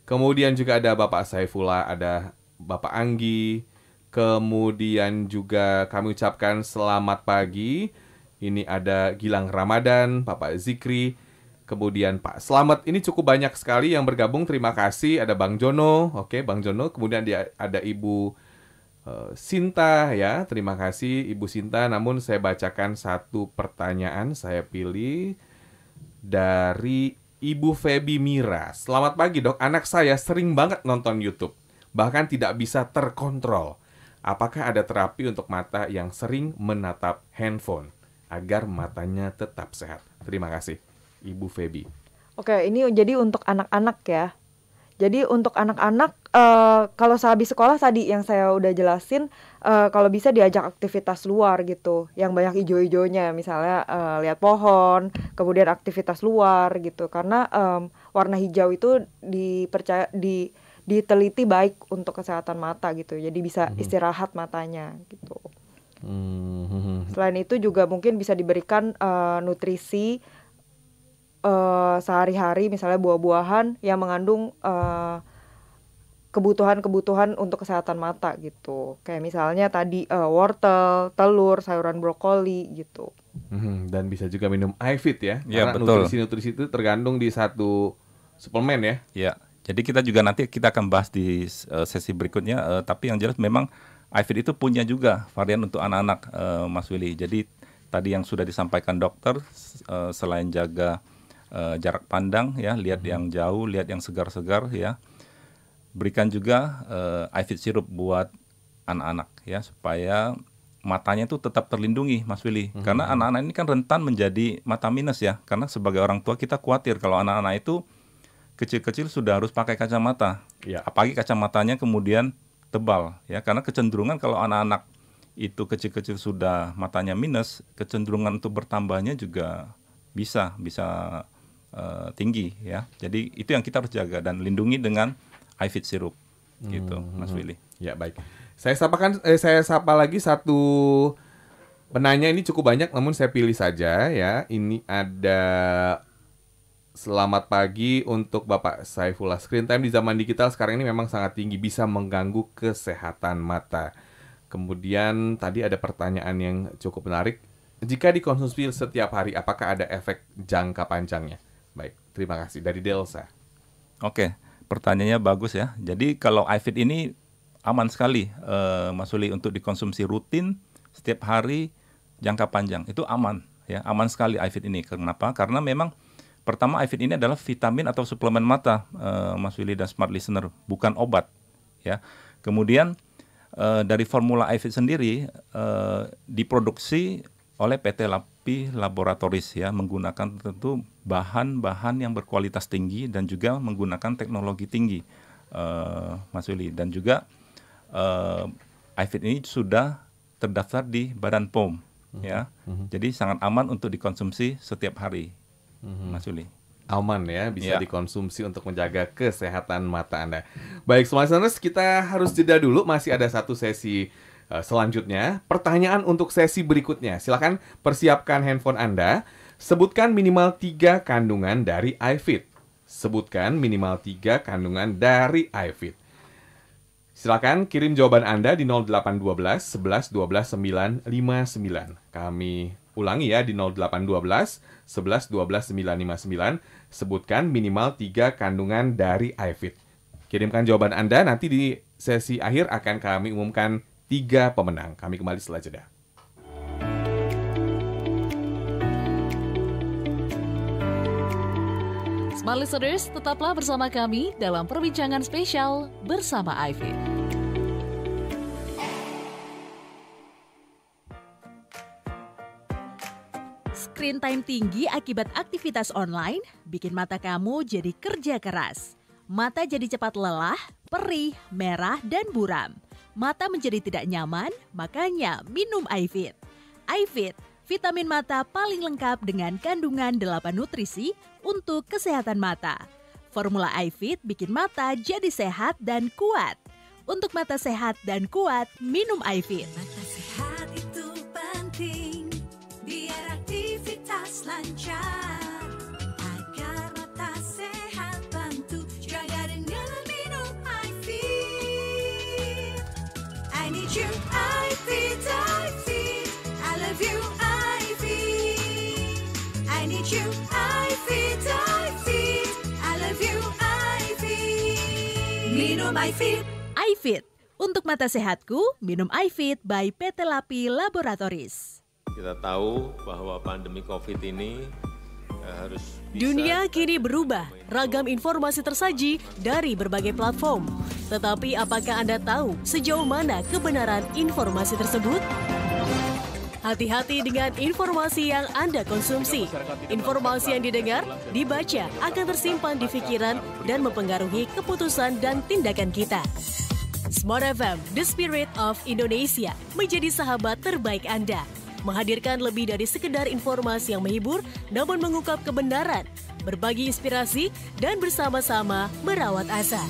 kemudian juga ada Bapak Saifullah, ada Bapak Anggi, kemudian juga kami ucapkan selamat pagi. Ini ada Gilang Ramadan, Bapak Zikri, kemudian Pak Slamet. Ini cukup banyak sekali yang bergabung, terima kasih. Ada Bang Jono, oke Bang Jono, kemudian ada Ibu Sinta ya, terima kasih Ibu Sinta. Namun saya bacakan satu pertanyaan, saya pilih dari Ibu Feby Mira. Selamat pagi Dok, anak saya sering banget nonton YouTube, bahkan tidak bisa terkontrol. Apakah ada terapi untuk mata yang sering menatap handphone agar matanya tetap sehat? Terima kasih Ibu Feby. Oke, ini jadi untuk anak-anak ya. Jadi untuk anak-anak kalau sehabis sekolah tadi yang saya udah jelasin, kalau bisa diajak aktivitas luar gitu, yang banyak ijo-ijonya, misalnya lihat pohon, kemudian aktivitas luar gitu, karena warna hijau itu diteliti baik untuk kesehatan mata gitu, jadi bisa istirahat matanya gitu. Selain itu juga mungkin bisa diberikan nutrisi sehari-hari, misalnya buah-buahan yang mengandung kebutuhan-kebutuhan untuk kesehatan mata gitu. Kayak misalnya tadi wortel, telur, sayuran brokoli gitu. Dan bisa juga minum iFit ya. Ya, karena betul. nutrisi-nutrisi itu tergandung di satu suplemen ya. Ya, jadi kita juga nanti kita akan bahas di sesi berikutnya. Tapi yang jelas memang iFit itu punya juga varian untuk anak-anak, Mas Willy. Jadi tadi yang sudah disampaikan dokter, selain jaga jarak pandang ya, lihat yang jauh, lihat yang segar-segar ya. Berikan juga iFit sirup buat anak-anak ya, supaya matanya tuh tetap terlindungi, Mas Willy. Karena anak-anak ini kan rentan menjadi mata minus ya. Karena sebagai orang tua kita khawatir kalau anak-anak itu kecil-kecil sudah harus pakai kacamata. Apalagi kacamatanya kemudian tebal ya, karena kecenderungan kalau anak-anak itu kecil-kecil sudah matanya minus, kecenderungan untuk bertambahnya juga bisa tinggi ya. Jadi itu yang kita harus jaga dan lindungi dengan iFit sirup gitu, Mas Willy. Ya, baik. Saya sapa lagi satu penanya, ini cukup banyak namun saya pilih saja ya. Ini ada selamat pagi untuk Bapak Saifullah. Screen time di zaman digital sekarang ini memang sangat tinggi, bisa mengganggu kesehatan mata. Kemudian tadi ada pertanyaan yang cukup menarik. Jika dikonsumsi setiap hari, apakah ada efek jangka panjangnya? Baik, terima kasih. Dari Delsa. Oke, pertanyaannya bagus ya. Jadi kalau iFit ini aman sekali, Mas Willy, untuk dikonsumsi rutin setiap hari jangka panjang. Itu aman ya, aman sekali iFit ini. Kenapa? Karena memang pertama, iFit ini adalah vitamin atau suplemen mata, Mas Willy dan Smart Listener, bukan obat. Ya. Kemudian dari formula iFit sendiri diproduksi oleh PT Lapi Laboratories ya, menggunakan tentu bahan-bahan yang berkualitas tinggi dan juga menggunakan teknologi tinggi, Mas Willy. Dan juga iFit ini sudah terdaftar di Badan POM ya, jadi sangat aman untuk dikonsumsi setiap hari. Mas Willy. Aman ya, bisa dikonsumsi untuk menjaga kesehatan mata Anda. Baik, Smart Listeners, kita harus jeda dulu. Masih ada satu sesi selanjutnya. Pertanyaan untuk sesi berikutnya. Silakan persiapkan handphone Anda. Sebutkan minimal 3 kandungan dari iFit. Sebutkan minimal 3 kandungan dari iFit. Silakan kirim jawaban Anda di 0812 11 12 959. Kami ulangi ya, di 0812 11 12 959. Sebutkan minimal 3 kandungan dari iFit. Kirimkan jawaban Anda, nanti di sesi akhir akan kami umumkan 3 pemenang. Kami kembali setelah jeda. Smart Listeners, tetaplah bersama kami dalam perbincangan spesial bersama iFit. Screen time tinggi akibat aktivitas online bikin mata kamu jadi kerja keras. Mata jadi cepat lelah, perih, merah, dan buram. Mata menjadi tidak nyaman, makanya minum iFit. iFit, vitamin mata paling lengkap dengan kandungan 8 nutrisi untuk kesehatan mata. Formula iFit bikin mata jadi sehat dan kuat. Untuk mata sehat dan kuat, minum iFit. Mata sehat itu penting, biar aktivitas lancar. Agar mata sehat, bantu jaga dengan minum iFit. I need you, iFit, iFit. I love you, iFit. I need you, iFit, iFit. I love you, iFit. Minum iFit. iFit, untuk mata sehatku, minum iFit by PT Lapi Laboratories. Kita tahu bahwa pandemi COVID ini harus bisa... Dunia kini berubah, ragam informasi tersaji dari berbagai platform. Tetapi apakah Anda tahu sejauh mana kebenaran informasi tersebut? Hati-hati dengan informasi yang Anda konsumsi. Informasi yang didengar, dibaca akan tersimpan di pikiran dan mempengaruhi keputusan dan tindakan kita. Smart FM, The Spirit of Indonesia, menjadi sahabat terbaik Anda. Menghadirkan lebih dari sekedar informasi yang menghibur, namun mengungkap kebenaran, berbagi inspirasi, dan bersama-sama merawat asa.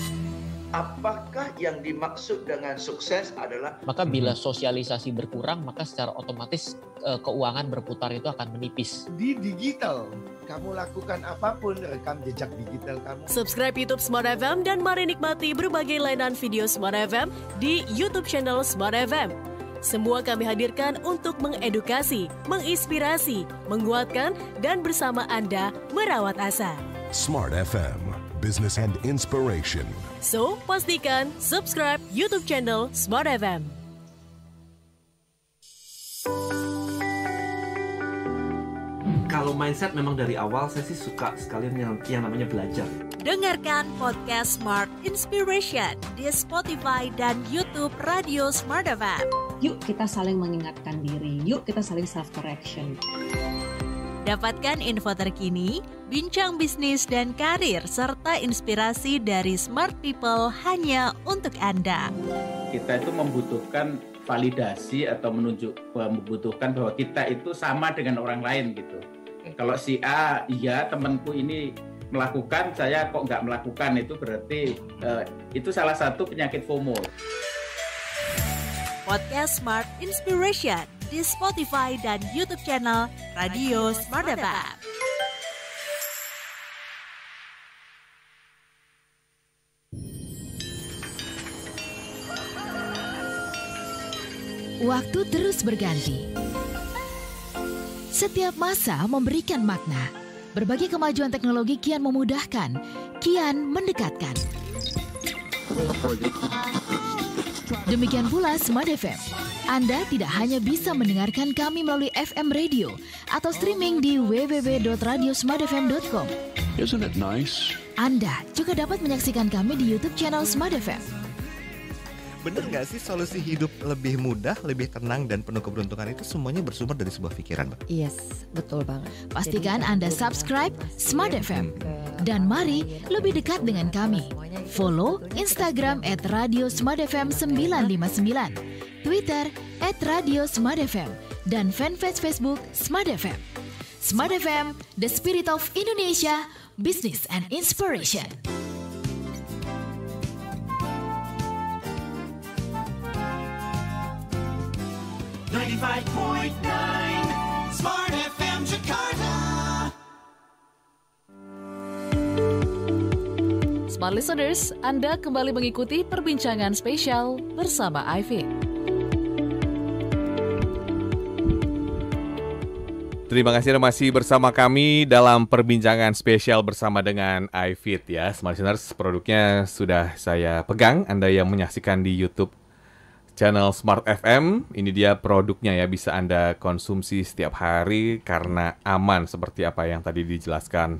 Apakah yang dimaksud dengan sukses adalah... Maka bila sosialisasi berkurang, maka secara otomatis keuangan berputar itu akan menipis. Di digital, kamu lakukan apapun, rekam jejak digital kamu. Subscribe YouTube Smart FM dan mari nikmati berbagai layanan video Smart FM di YouTube channel Smart FM. Semua kami hadirkan untuk mengedukasi, menginspirasi, menguatkan, dan bersama Anda merawat asa. Smart FM, Business and Inspiration. So, pastikan subscribe YouTube channel Smart FM. Kalau mindset memang dari awal saya sih suka sekalian yang namanya belajar. Dengarkan podcast Smart Inspiration di Spotify dan YouTube Radio Smart FM. Yuk kita saling mengingatkan diri, yuk kita saling self-correction. Dapatkan info terkini, bincang bisnis dan karir, serta inspirasi dari smart people hanya untuk Anda. kita itu membutuhkan validasi atau membutuhkan bahwa kita itu sama dengan orang lain gitu. Kalau si A, iya temanku ini melakukan, saya kok nggak melakukan, itu berarti itu salah satu penyakit FOMO. Podcast Smart Inspiration di Spotify dan YouTube channel Radio Smart FM. Waktu terus berganti. Setiap masa memberikan makna. Berbagai kemajuan teknologi kian memudahkan, kian mendekatkan. Demikian pula Smart FM. Anda tidak hanya bisa mendengarkan kami melalui FM radio atau streaming di www.radiosmartfm.com. Isn't it nice? Anda juga dapat menyaksikan kami di YouTube channel Smart FM. Bener nggak sih solusi hidup lebih mudah, lebih tenang, dan penuh keberuntungan itu semuanya bersumber dari sebuah pikiran, Mbak? Yes, betul banget. Pastikan Anda subscribe Smart FM. Dan mari lebih dekat dengan kami. Follow Instagram @radiosmartfm959, Twitter @radiosmartfm, dan fanpage Facebook Smart FM. Smart FM, the spirit of Indonesia, business and inspiration. Smart FM Jakarta. Smart Listeners, Anda kembali mengikuti perbincangan spesial bersama iFit. Terima kasih Anda masih bersama kami dalam perbincangan spesial bersama dengan iFit ya. Smart Listeners, produknya sudah saya pegang. Anda yang menyaksikan di YouTube channel Smart FM, ini dia produknya ya, bisa Anda konsumsi setiap hari karena aman seperti apa yang tadi dijelaskan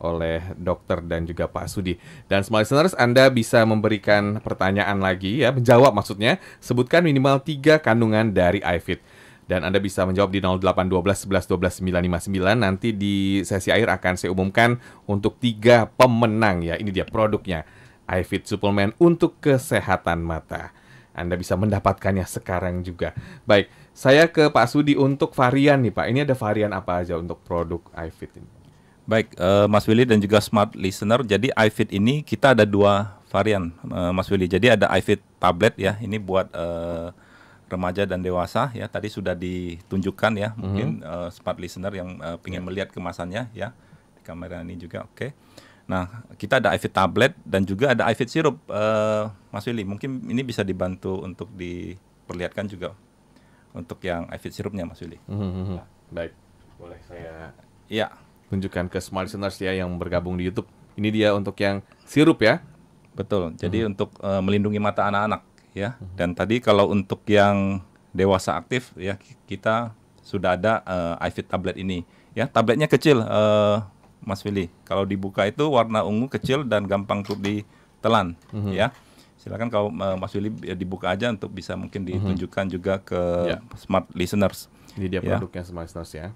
oleh dokter dan juga Pak Sudi. Dan Smart Listeners, Anda bisa memberikan pertanyaan lagi ya, menjawab maksudnya, sebutkan minimal 3 kandungan dari iFit. Dan Anda bisa menjawab di 0812 11 12 959. Nanti di sesi akhir akan saya umumkan untuk 3 pemenang ya. Ini dia produknya, iFit suplemen untuk kesehatan mata. Anda bisa mendapatkannya sekarang juga. Baik, saya ke Pak Sudi untuk varian nih Pak. Ini ada varian apa aja untuk produk iFit ini? Baik, Mas Willy dan juga Smart Listener. Jadi iFit ini kita ada 2 varian, Mas Willy. Jadi ada iFit tablet ya. Ini buat remaja dan dewasa ya. Tadi sudah ditunjukkan ya. Mungkin Smart Listener yang ingin melihat kemasannya ya. Di kamera ini juga, oke. Nah, kita ada iFit tablet dan juga ada iFit sirup, Mas Willy. Mungkin ini bisa dibantu untuk diperlihatkan juga untuk yang iFit sirupnya, Mas Willy. Baik, boleh saya tunjukkan ke Smart Listeners ya yang bergabung di YouTube. Ini dia untuk yang sirup ya. Betul. Jadi untuk melindungi mata anak-anak ya. Dan tadi kalau untuk yang dewasa aktif ya, kita sudah ada iFit tablet ini. Ya, tabletnya kecil. Mas Willy, kalau dibuka itu warna ungu kecil dan gampang untuk ditelan, ya. Silakan kalau Mas Willy dibuka aja untuk bisa mungkin ditunjukkan juga ke Smart Listeners. Ini dia produknya Smart Listeners ya.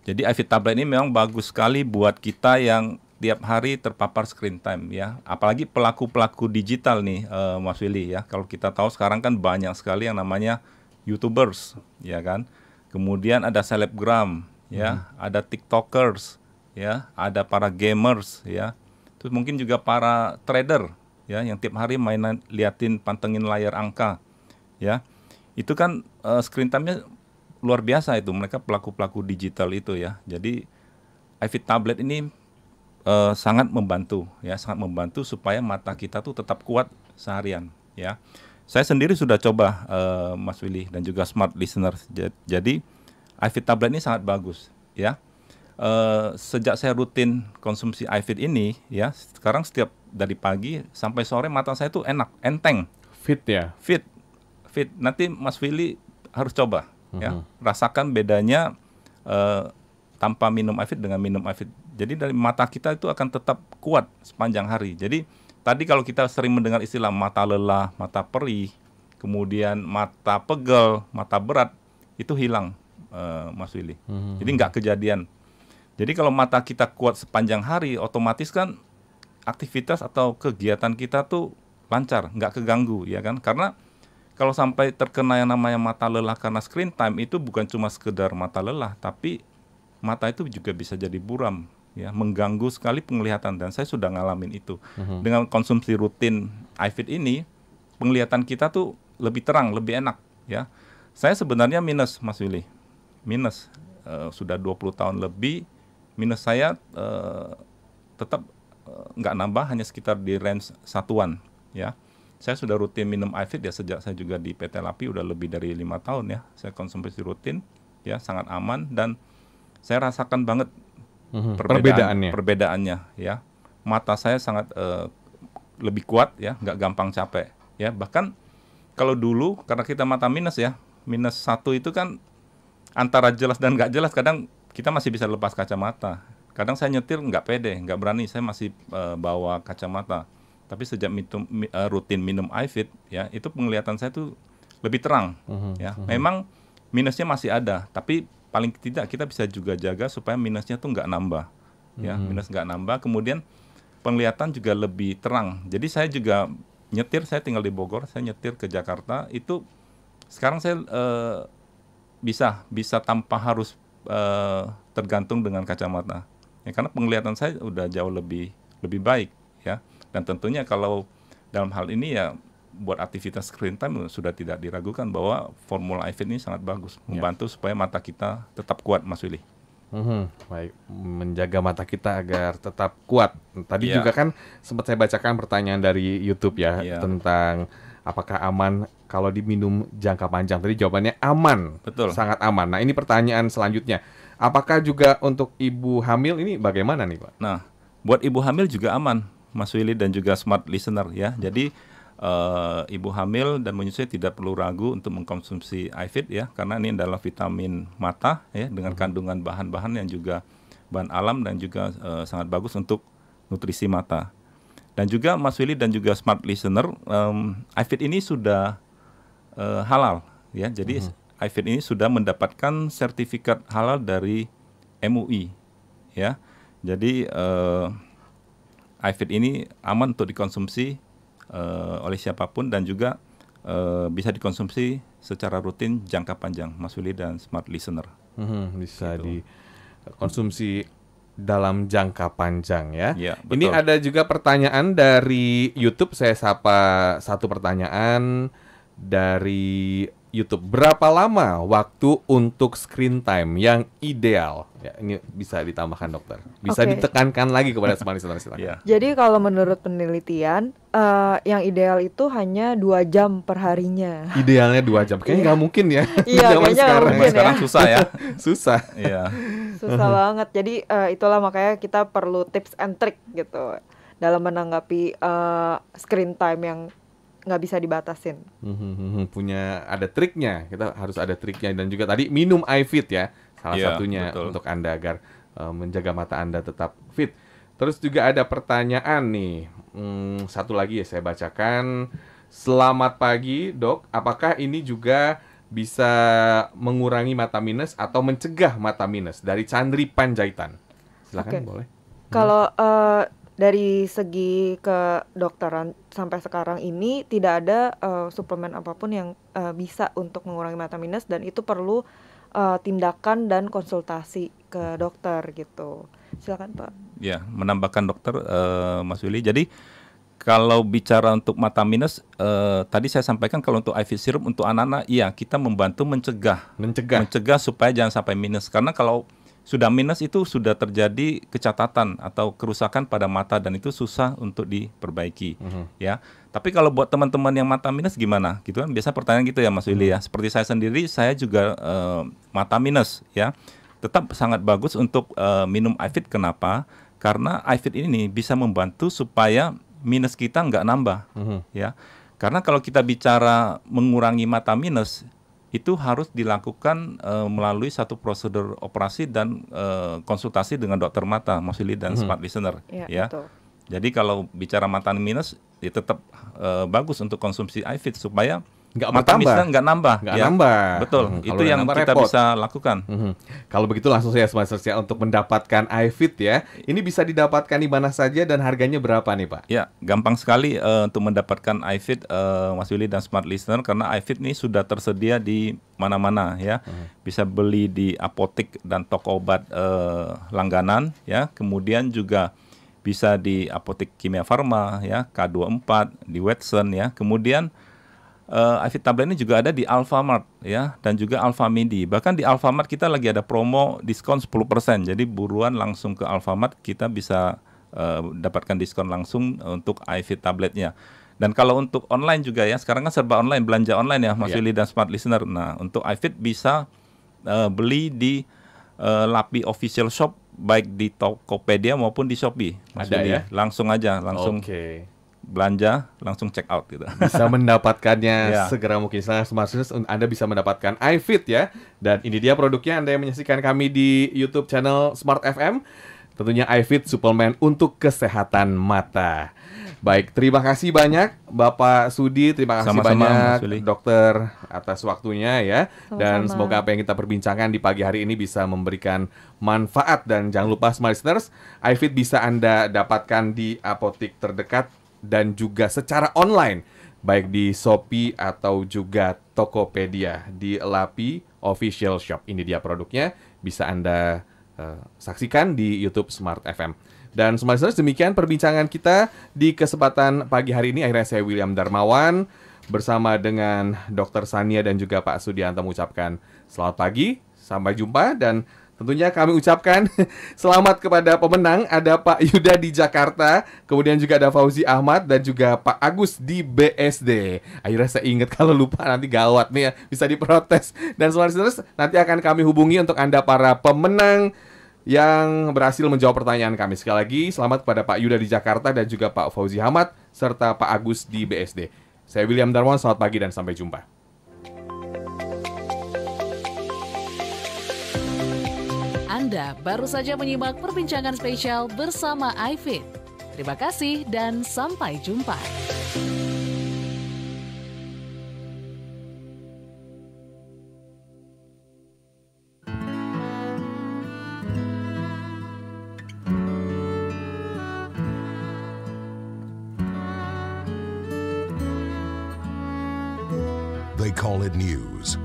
Jadi iFit tablet ini memang bagus sekali buat kita yang tiap hari terpapar screen time ya. Apalagi pelaku-pelaku digital nih, Mas Willy ya. Kalau kita tahu sekarang kan banyak sekali yang namanya YouTubers, ya kan. Kemudian ada selebgram. Ya, ada TikTokers, ya, ada para gamers, ya, terus mungkin juga para trader, ya, yang tiap hari mainan, liatin, pantengin layar angka, ya, itu kan screen time-nya luar biasa itu, mereka pelaku-pelaku digital itu, ya, jadi iFit tablet ini sangat membantu, ya, sangat membantu supaya mata kita tuh tetap kuat seharian, ya. Saya sendiri sudah coba, Mas Willy dan juga Smart Listeners, jadi iFit tablet ini sangat bagus, ya. Sejak saya rutin konsumsi iFit ini, ya, sekarang setiap dari pagi sampai sore mata saya tuh enak, enteng, fit ya, fit. Nanti Mas Willy harus coba, ya, rasakan bedanya tanpa minum iFit dengan minum iFit. Jadi dari mata kita itu akan tetap kuat sepanjang hari. Jadi tadi kalau kita sering mendengar istilah mata lelah, mata perih, kemudian mata pegel, mata berat, itu hilang. Mas Willy. Jadi nggak kejadian. Jadi kalau mata kita kuat sepanjang hari, otomatis kan aktivitas atau kegiatan kita tuh lancar, nggak keganggu, ya kan? Karena kalau sampai terkena yang namanya mata lelah karena screen time itu bukan cuma sekedar mata lelah, tapi mata itu juga bisa jadi buram, ya, mengganggu sekali penglihatan, dan saya sudah ngalamin itu. Dengan konsumsi rutin iFit ini, penglihatan kita tuh lebih terang, lebih enak, ya. Saya sebenarnya minus, Mas Willy, minus sudah 20 tahun lebih, minus saya tetap nggak nambah, hanya sekitar di range satuan, ya. Saya sudah rutin minum iFit ya sejak saya juga di PT Lapi udah lebih dari 5 tahun ya. Saya konsumsi rutin, ya, sangat aman, dan saya rasakan banget perbedaannya, ya. Mata saya sangat lebih kuat, ya, nggak gampang capek, ya. Bahkan kalau dulu karena kita mata minus, ya, minus 1 itu kan antara jelas dan nggak jelas, kadang kita masih bisa lepas kacamata. Kadang saya nyetir nggak pede, nggak berani, saya masih bawa kacamata. Tapi sejak rutin minum iFit, ya, itu penglihatan saya tuh lebih terang, ya. Memang minusnya masih ada, tapi paling tidak kita bisa juga jaga supaya minusnya tuh nggak nambah, ya. Minus nggak nambah, kemudian penglihatan juga lebih terang. Jadi saya juga nyetir, saya tinggal di Bogor, saya nyetir ke Jakarta, itu sekarang saya bisa tanpa harus tergantung dengan kacamata, ya, karena penglihatan saya udah jauh lebih baik, ya. Dan tentunya kalau dalam hal ini ya buat aktivitas screen time sudah tidak diragukan bahwa formula iFit ini sangat bagus, membantu supaya mata kita tetap kuat, Mas Willy. Baik, menjaga mata kita agar tetap kuat. Tadi juga kan sempat saya bacakan pertanyaan dari YouTube ya, tentang apakah aman kalau diminum jangka panjang. Tadi jawabannya aman, betul, sangat aman. Nah, ini pertanyaan selanjutnya, apakah juga untuk ibu hamil ini bagaimana nih, Pak? Nah, buat ibu hamil juga aman, Mas Willy dan juga smart listener, ya. Jadi ibu hamil dan menyusui tidak perlu ragu untuk mengkonsumsi iFit, ya, karena ini adalah vitamin mata, ya, dengan kandungan bahan-bahan yang juga bahan alam dan juga sangat bagus untuk nutrisi mata. Dan juga Mas Willy dan juga smart listener, iFit ini sudah halal, ya. Jadi iFit ini sudah mendapatkan sertifikat halal dari MUI, ya. Jadi iFit ini aman untuk dikonsumsi oleh siapapun dan juga bisa dikonsumsi secara rutin jangka panjang, Mas Willy dan smart listener. Bisa dikonsumsi dalam jangka panjang, ya. Ya, ini betul. ada juga pertanyaan dari YouTube, saya sapa satu pertanyaan dari YouTube. Berapa lama waktu untuk screen time yang ideal? Ya, ini bisa ditambahkan, dokter. Bisa ditekankan lagi kepada smart listener, silakan. Jadi kalau menurut penelitian, yang ideal itu hanya 2 jam per harinya. Idealnya 2 jam, kayaknya nggak mungkin ya. Iya, kayaknya nggak mungkin sekarang ya. susah ya. Susah. Iya. Susah banget. Jadi itulah makanya kita perlu tips and trick gitu dalam menanggapi screen time yang nggak bisa dibatasin. Ada triknya, kita harus ada triknya. Dan juga tadi minum iFit, ya, salah satunya betul, untuk Anda agar menjaga mata Anda tetap fit. Terus juga ada pertanyaan nih, satu lagi ya saya bacakan. Selamat pagi, Dok, apakah ini juga bisa mengurangi mata minus atau mencegah mata minus? Dari Chandri Panjaitan. Silakan, boleh. Kalau dari segi kedokteran sampai sekarang ini tidak ada suplemen apapun yang bisa untuk mengurangi mata minus, dan itu perlu tindakan dan konsultasi ke dokter gitu. Silakan, Pak. Ya, menambahkan dokter, Mas Willy. Jadi kalau bicara untuk mata minus, tadi saya sampaikan kalau untuk iFit Serum untuk anak-anak, iya, kita membantu mencegah supaya jangan sampai minus. Karena kalau sudah minus itu sudah terjadi kecatatan atau kerusakan pada mata dan itu susah untuk diperbaiki, ya. Tapi kalau buat teman-teman yang mata minus gimana? Gitu kan biasa pertanyaan gitu ya, Mas Willy, ya. Seperti saya sendiri, saya juga mata minus, ya. Tetap sangat bagus untuk minum iFit. Kenapa? Karena iFit ini bisa membantu supaya minus kita nggak nambah, ya. Karena kalau kita bicara mengurangi mata minus, itu harus dilakukan melalui satu prosedur operasi dan konsultasi dengan dokter mata, Mas Willy dan smart listener, ya. Betul. Jadi kalau bicara mata minus, ya tetap bagus untuk konsumsi iFit supaya Nggak mata bertambah. bisnisnya nggak nambah. Nggak ya. nambah. Betul. Kalau Itu yang nambah kita repot. bisa lakukan. Kalau begitu langsung saya Smart Search ya untuk mendapatkan iFit ya. Ini bisa didapatkan di mana saja dan harganya berapa nih Pak? Ya, gampang sekali untuk mendapatkan iFit, Mas Willy dan Smart Listener, karena iFit ini sudah tersedia di mana-mana ya. Bisa beli di apotek dan toko obat langganan ya. Kemudian juga bisa di apotek Kimia Farma ya, K24, di Watson ya. Kemudian iFit tablet ini juga ada di Alfamart ya, dan juga Alfamidi. Bahkan di Alfamart kita lagi ada promo diskon 10%. Jadi buruan langsung ke Alfamart, kita bisa dapatkan diskon langsung untuk iFit tabletnya. Dan kalau untuk online juga ya, sekarang kan serba online, belanja online ya Mas Willy dan Smart Listener. Nah, untuk iFit bisa beli di Lapi Official Shop, baik di Tokopedia maupun di Shopee. Mas Ada Willy. ya? Langsung aja, langsung belanja, langsung check out gitu. Bisa mendapatkannya Ya. segera mungkin. Misalnya Smart Search, Anda bisa mendapatkan iFit ya. Dan ini dia produknya. Anda yang menyaksikan kami di YouTube channel Smart FM. Tentunya iFit suplemen untuk kesehatan mata. Baik, terima kasih banyak Bapak Sudi, terima kasih Sama-sama, Mas banyak Willy. Dokter atas waktunya ya. Dan Sama-sama. semoga apa yang kita perbincangkan di pagi hari ini bisa memberikan manfaat. Dan jangan lupa Smart Listeners, iFit bisa Anda dapatkan di apotek terdekat dan juga secara online, baik di Shopee atau juga Tokopedia, di Lapi Official Shop. Ini dia produknya, bisa Anda saksikan di YouTube Smart FM. Dan Smart Listeners, demikian perbincangan kita di kesempatan pagi hari ini. Akhirnya saya William Darmawan bersama dengan Dr. Sania dan juga Pak Sudianto mengucapkan selamat pagi, sampai jumpa. Dan tentunya kami ucapkan selamat kepada pemenang. Ada Pak Yuda di Jakarta, kemudian juga ada Fauzi Ahmad dan juga Pak Agus di BSD. Akhirnya saya ingat, kalau lupa nanti gawat nih ya, bisa diprotes. Dan Smart Listeners, nanti akan kami hubungi untuk Anda para pemenang yang berhasil menjawab pertanyaan kami. Sekali lagi, selamat kepada Pak Yuda di Jakarta dan juga Pak Fauzi Ahmad serta Pak Agus di BSD. Saya William Darmawan, selamat pagi dan sampai jumpa. Anda baru saja menyimak perbincangan spesial bersama iFit. Terima kasih dan sampai jumpa. They call it news.